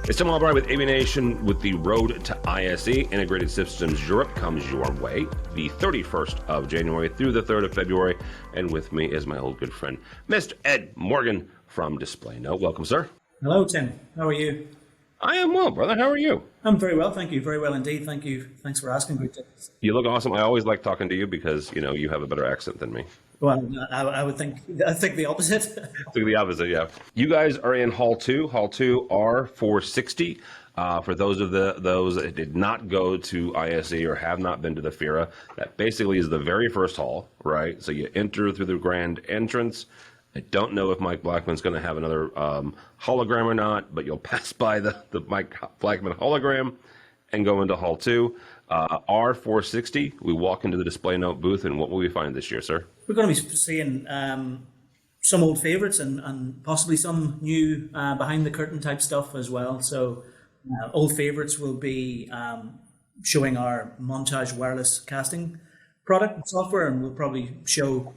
It's Tim Albright with AVNation with the road to ISE. Integrated Systems Europe comes your way the 31st of January through the 3rd of February. And with me is my old good friend, Mr. Ed Morgan from DisplayNote. Welcome, sir. Hello, Tim. How are you? I am well, brother. How are you? I'm very well, thank you. Very well indeed. Thank you. Thanks for asking. Good. You look awesome. I always like talking to you because, you have a better accent than me. Well, I think the opposite. Think the opposite, yeah. You guys are in Hall 2, R460. For those that did not go to ISE or have not been to the FIRA, that basically is the very first hall, right? So you enter through the grand entrance. I don't know if Mike Blackman's going to have another hologram or not, but you'll pass by the Mike Blackman hologram and go into Hall 2. R460, we walk into the DisplayNote booth, and what will we find this year, sir? We're going to be seeing some old favorites and possibly some new behind the curtain type stuff as well. So old favorites will be showing our Montage wireless casting product and software, and we'll probably show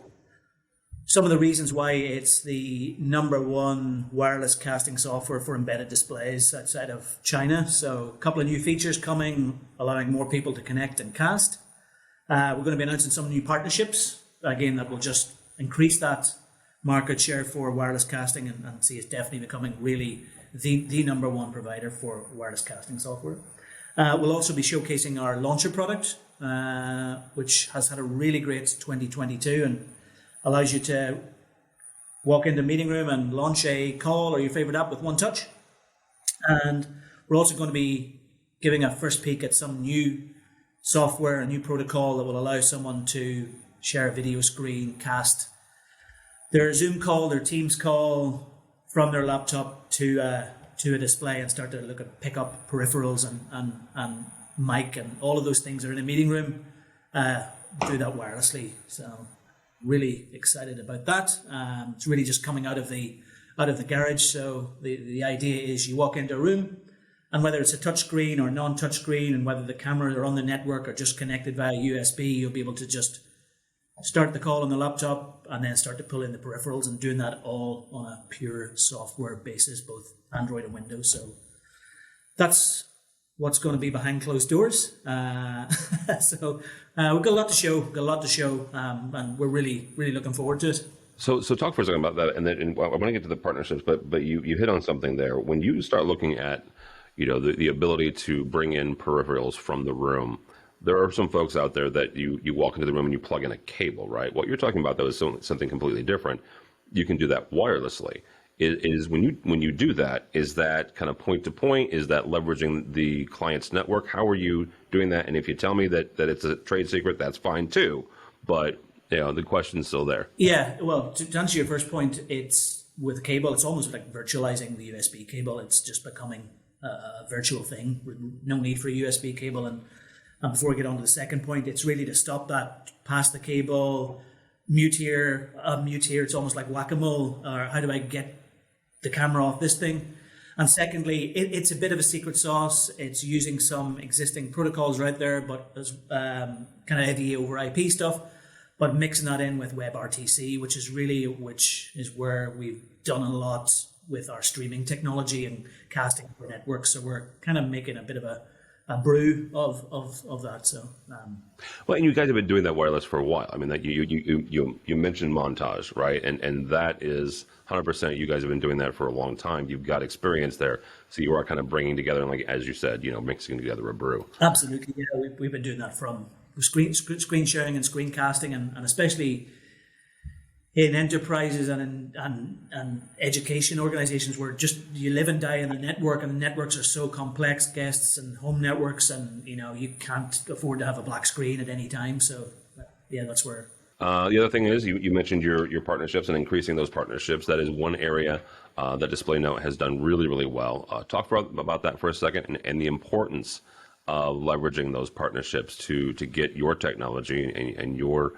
some of the reasons why it's the #1 wireless casting software for embedded displays outside of China. So a couple of new features coming, allowing more people to connect and cast. We're going to be announcing some new partnerships, again, that will just increase that market share for wireless casting and see it's definitely becoming really the #1 provider for wireless casting software. We'll also be showcasing our launcher product, which has had a really great 2022 and allows you to walk into a meeting room and launch a call or your favorite app with one touch. And we're also going to be giving a first peek at some new software, a new protocol that will allow someone to share a video screen, cast their Zoom call, their Teams call from their laptop to a display and start to pick up peripherals and mic and all of those things that are in a meeting room, do that wirelessly. So really excited about that. It's really just coming out of the garage. So the idea is you walk into a room, and whether it's a touch screen or non-touch screen, and whether the cameras are on the network or just connected via USB, you'll be able to just start the call on the laptop and then start to pull in the peripherals, and doing that all on a pure software basis, both Android and Windows. So that's what's going to be behind closed doors. So we've got a lot to show, and we're really, really looking forward to it. So talk for a second about that, and then I want to get to the partnerships, but you hit on something there. When you start looking at, the ability to bring in peripherals from the room, there are some folks out there that you walk into the room and you plug in a cable, right? What you're talking about, though, is something completely different. You can do that wirelessly. Is when you do that, is that kind of point to point? Is that leveraging the client's network? How are you doing that? And if you tell me that it's a trade secret, that's fine too. But the question's still there. Yeah, well, to answer your first point, it's with cable. It's almost like virtualizing the USB cable. It's just becoming a virtual thing. No need for a USB cable. And before we get on to the second point, it's really to stop that, pass the cable, mute here. It's almost like whack-a-mole. Or how do I get the camera off this thing? And secondly, it's a bit of a secret sauce. It's using some existing protocols right there, but there's kind of heavy over IP stuff, but mixing that in with WebRTC, which is where we've done a lot with our streaming technology and casting for networks. So we're kind of making a bit of a brew of that. So well, and you guys have been doing that wireless for a while. I mean, that you mentioned Montage, right? And that is 100%. You guys have been doing that for a long time. You've got experience there, so you are kind of bringing together, and like as you said, mixing together a brew. Absolutely, yeah. We've been doing that from screen sharing and screen casting, and especially in enterprises and education organizations where just you live and die in the network, and the networks are so complex, guests and home networks, and you can't afford to have a black screen at any time. So yeah, that's where. The other thing is you mentioned your partnerships and increasing those partnerships. That is one area that DisplayNote has done really, really well. Talk about that for a second, and the importance of leveraging those partnerships to get your technology and your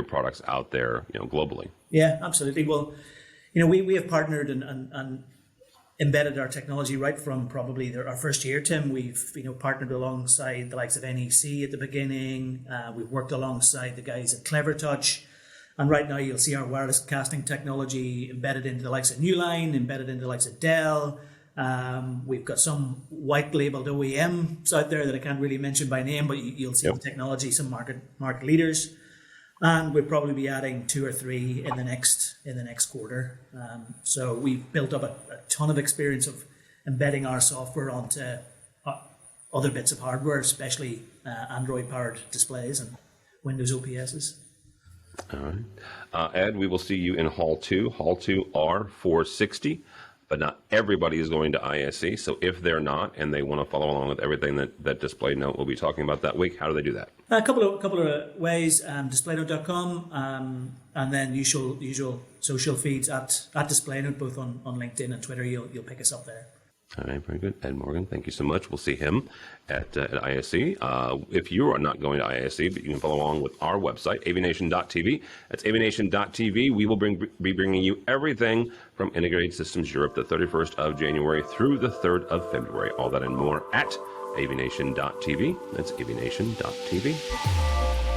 products out there, globally. Yeah, absolutely. Well, we have partnered and embedded our technology right from probably our first year, Tim. We've partnered alongside the likes of NEC at the beginning. We've worked alongside the guys at CleverTouch, and right now you'll see our wireless casting technology embedded into the likes of Newline, embedded into the likes of Dell, We've got some white labeled OEMs out there that I can't really mention by name, but you'll see the technology, some market leaders. And we'll probably be adding 2 or 3 in the next quarter. So we've built up a ton of experience of embedding our software onto other bits of hardware, especially Android-powered displays and Windows OPSs. All right. Ed, we will see you in Hall 2, Hall 2R 460. But not everybody is going to ISE. So if they're not and they want to follow along with everything that DisplayNote will be talking about that week, how do they do that? A couple of ways. DisplayNote.com, and then usual social feeds at DisplayNote, both on LinkedIn and Twitter. You'll pick us up there. All right, very good. Ed Morgan, thank you so much. We'll see him at ISE. If you are not going to ISE, but you can follow along with our website, AVNation.tv. That's AVNation.tv. We will be bringing you everything from Integrated Systems Europe, the 31st of January through the 3rd of February. All that and more at AVNation.tv. That's AVNation.tv.